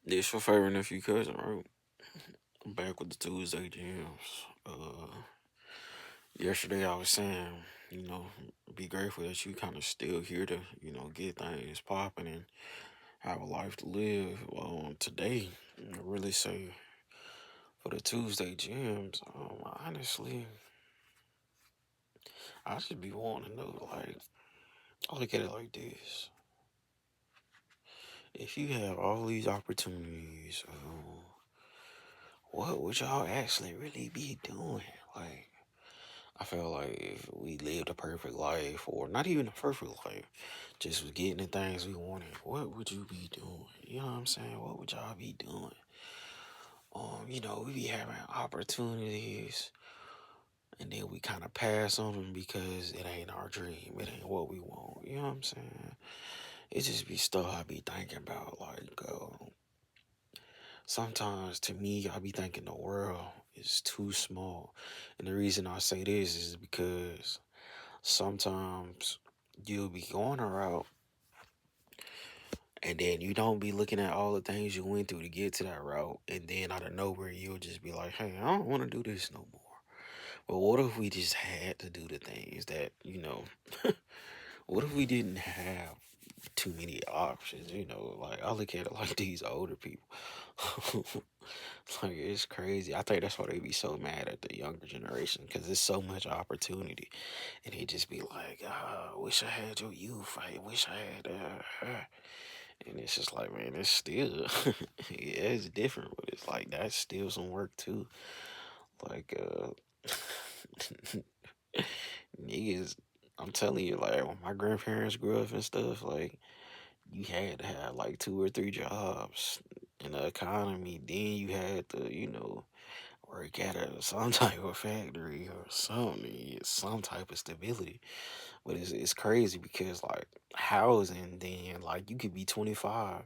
This your favorite nephew cousin, right? I'm back with the Tuesday Jams. Yesterday I was saying, you know, be grateful that you kind of still here to, get things popping and have a life to live. Today, I really say for the Tuesday Jams, honestly, I just be wanting to know, like, I look at it like this: if you have all these opportunities, what would y'all actually really be doing? Like, I feel like if we lived a perfect life, or not even a perfect life, just was getting the things we wanted, what would you be doing? You know what I'm saying? What would y'all be doing? We be having opportunities, and then we kind of pass on them because it ain't our dream. It ain't what we want. You know what I'm saying? It just be stuff I be thinking about. Like, sometimes to me, I be thinking the world is too small. And the reason I say this is because sometimes you'll be going a route and then you don't be looking at all the things you went through to get to that route. And then out of nowhere, you'll just be like, hey, I don't want to do this no more. But what if we just had to do the things that, what if we didn't have too many options? Like I look at it like these older people. Like it's crazy. I think that's why they be so mad at the younger generation because there's so much opportunity, and they just be like, "I wish I had your youth. I wish I had." And it's just like, man, it's still, yeah, it's different, but it's like that's still some work too. Like, niggas, I'm telling you, like when my grandparents grew up and stuff, like you had to have like two or three jobs in the economy. Then you had to, work at some type of factory or something, some type of stability. But it's crazy because like housing, then like you could be 25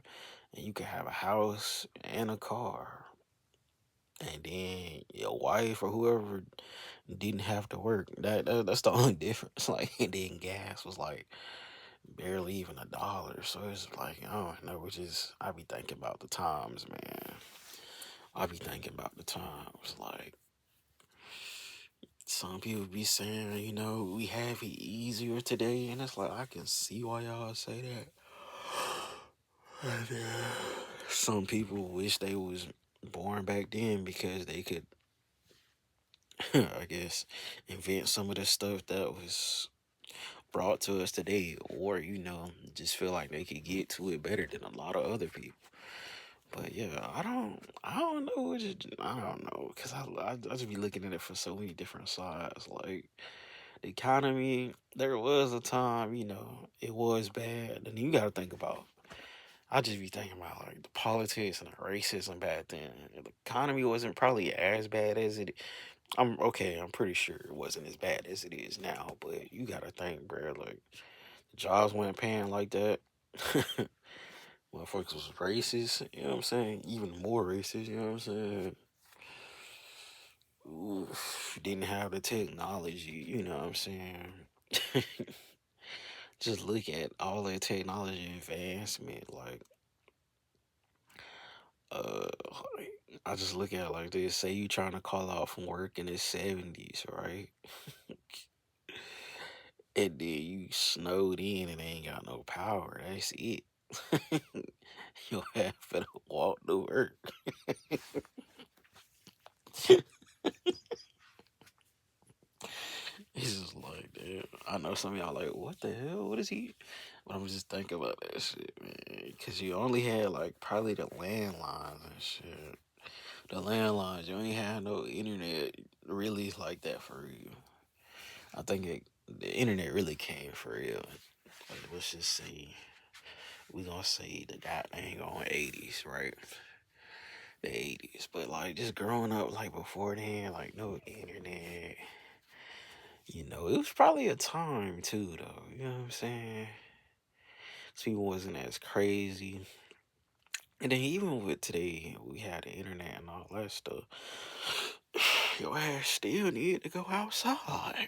and you could have a house and a car, and then your wife or whoever didn't have to work. That's the only difference. Like, and then gas was like barely even $1. So it's like, I don't know, I be thinking about the times, man. I be thinking about the times. Like, some people be saying, we have it easier today, and it's like I can see why y'all say that. And, some people wish they was born back then because they could, I guess, invent some of the stuff that was brought to us today, or just feel like they could get to it better than a lot of other people. But yeah, I don't know. I don't know, cause I just be looking at it from so many different sides. Like the economy, there was a time, it was bad, and you got to think about. I just be thinking about like the politics and the racism back then. The economy wasn't probably as bad as it. I'm okay. I'm pretty sure it wasn't as bad as it is now. But you got to think, bro. Like the jobs weren't paying like that. Motherfuckers was racist, you know what I'm saying? Even more racist, you know what I'm saying? Oof, didn't have the technology, you know what I'm saying? Just look at all that technology advancement, uh, I just look at it like this. Say you trying to call out from work in the 70s, right? And then you snowed in and ain't got no power. That's it. You'll have to walk to work. It's just like, damn. I know some of y'all like, what the hell? What is he? But I'm just thinking about that shit, man. Because you only had, like, probably the landlines and shit. The landlines, you ain't had no internet really like that for real. I think the internet really came for real. Like, let's just say, we gonna say the goddamn on 80s, right? The 80s. But, like, just growing up, like, before then, like, no internet. It was probably a time too, though. You know what I'm saying? People wasn't as crazy. And then even with today, we had the internet and all that stuff. Your ass still need to go outside.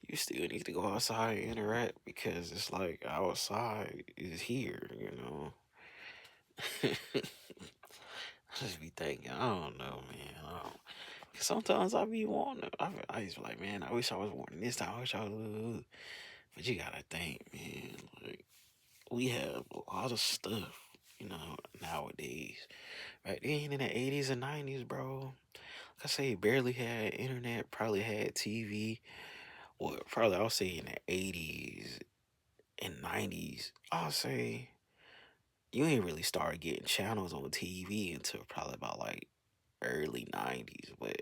You still need to go outside and interact because it's like outside is here. I just be thinking, I don't know, man. Cause sometimes I be wanting, I just be like, man, I wish I was born this time. I wish I was, but you gotta think, man. Like we have a lot of stuff, nowadays. Right then in the 80s and 90s, bro. Like I say, barely had internet, probably had TV. Well, probably I'll say in the 80s and 90s, I'll say you ain't really started getting channels on TV until probably about like early 90s. But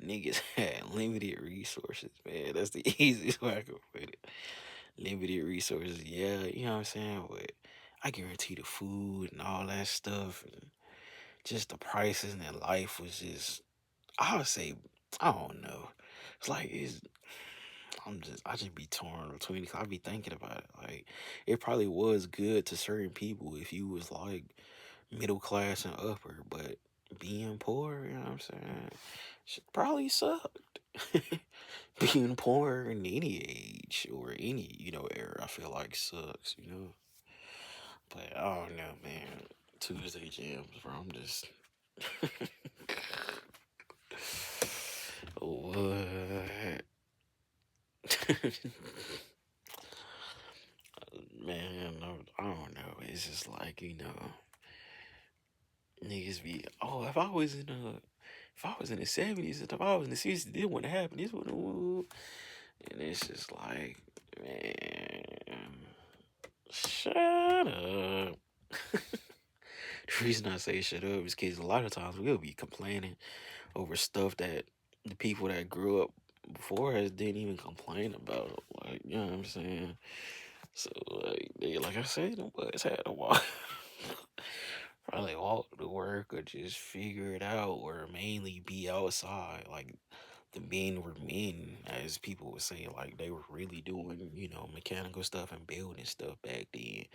niggas had limited resources, man. That's the easiest way I can put it. Limited resources, yeah, you know what I'm saying? But I guarantee the food and all that stuff and just the prices and their life was just, I would say, I don't know. It's like, I just be torn between it 'cause I be thinking about it. Like, it probably was good to certain people if you was like middle class and upper, but being poor, you know what I'm saying? Should probably sucked. Being poor in any age or any, era, I feel like sucks. But I don't know, man. Tuesday jams, bro. I'm just what? Man, I don't know. It's just like, niggas be, oh, if I was in the 70s, if I was in the 60s, this wouldn't happen. This wouldn't, and it's just like, man, shut up. The reason I say shut up is because a lot of times we'll be complaining over stuff that the people that grew up before us didn't even complain about. Like, you know what I'm saying? So, like I said, them boys had to walk. Probably walk to work or just figure it out or mainly be outside. Like, the men were men, as people would say. Like, they were really doing, mechanical stuff and building stuff back then.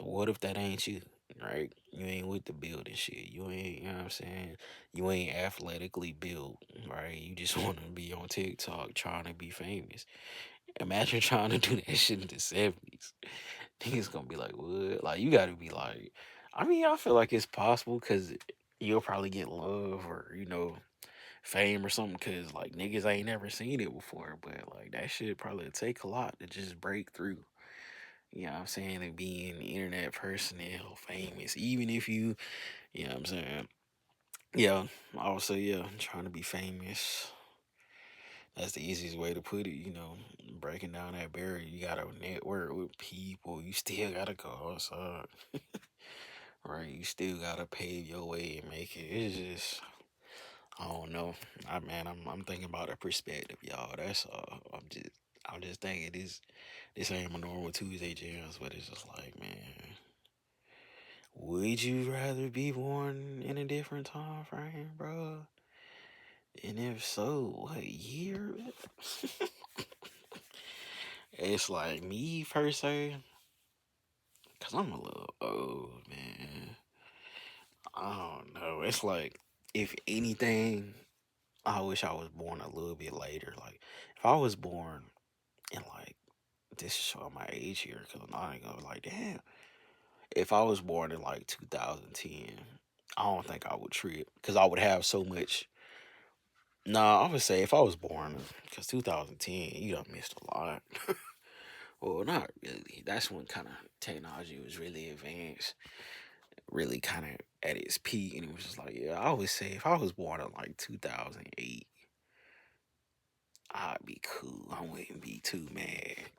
What if that ain't you, right? You ain't with the building shit. You ain't, you know what I'm saying? You ain't athletically built, right? You just want to be on TikTok trying to be famous. Imagine trying to do that shit in the 70s. Niggas gonna be like, what? Like, you gotta be like, I mean, I feel like it's possible because you'll probably get love or, fame or something because, like, niggas ain't never seen it before. But, like, that shit probably take a lot to just break through. You know what I'm saying? And being internet personnel famous. Even if you know what I'm saying? Yeah, I would say, yeah, trying to be famous. That's the easiest way to put it. Breaking down that barrier. You gotta network with people. You still gotta go outside. Right? You still gotta pave your way and make it. It's just, I don't know. I'm thinking about a perspective, y'all. That's all. I'm just thinking this ain't my normal Tuesday jams, but it's just like, man. Would you rather be born in a different time frame, bro? And if so, what year? It's like me per se, cause I'm a little old, man. I don't know. It's like if anything, I wish I was born a little bit later. Like if I was born in like this is showing my age here, cause I'm not gonna like damn. If I was born in like 2010, I don't think I would trip, cause I would have so much. Nah, I would say if I was born, because 2010, you done missed a lot. Well, not really. That's when kind of technology was really advanced, really kind of at its peak. And it was just like, yeah, I would say if I was born in like 2008, I'd be cool. I wouldn't be too mad.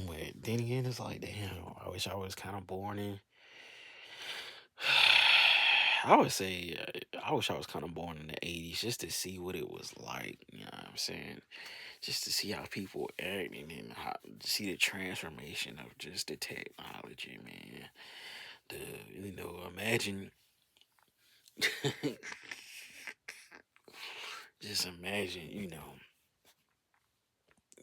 But then again, it's like, damn, I wish I was kind of born in. I would say, I wish I was kind of born in the 80s just to see what it was like. You know what I'm saying? Just to see how people act and then see the transformation of just the technology, man. Imagine, just imagine,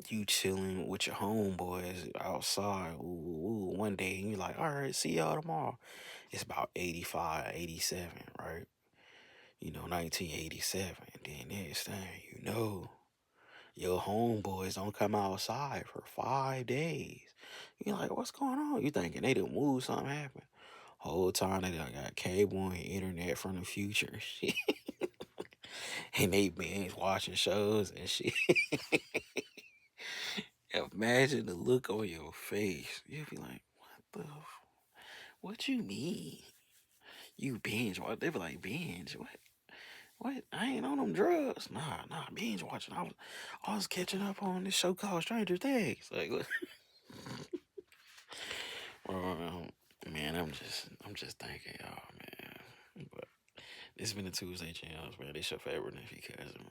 you chilling with your homeboys outside. Ooh, one day, and you're like, all right, see y'all tomorrow. It's about 85, 87, right? 1987. And then next thing your homeboys don't come outside for 5 days. You're like, what's going on? You thinking they done moved, something happened. Whole time they got cable and internet from the future. And they binge watching shows and shit. Imagine the look on your face. You'd be like, what you mean? You binge watch? They be like, binge? What? What? I ain't on them drugs. Nah, binge watching. I was catching up on this show called Stranger Things. Like, well, man, I'm just thinking, y'all, man. But it's been the Tuesday channels, man. It's your favorite nephew cousin.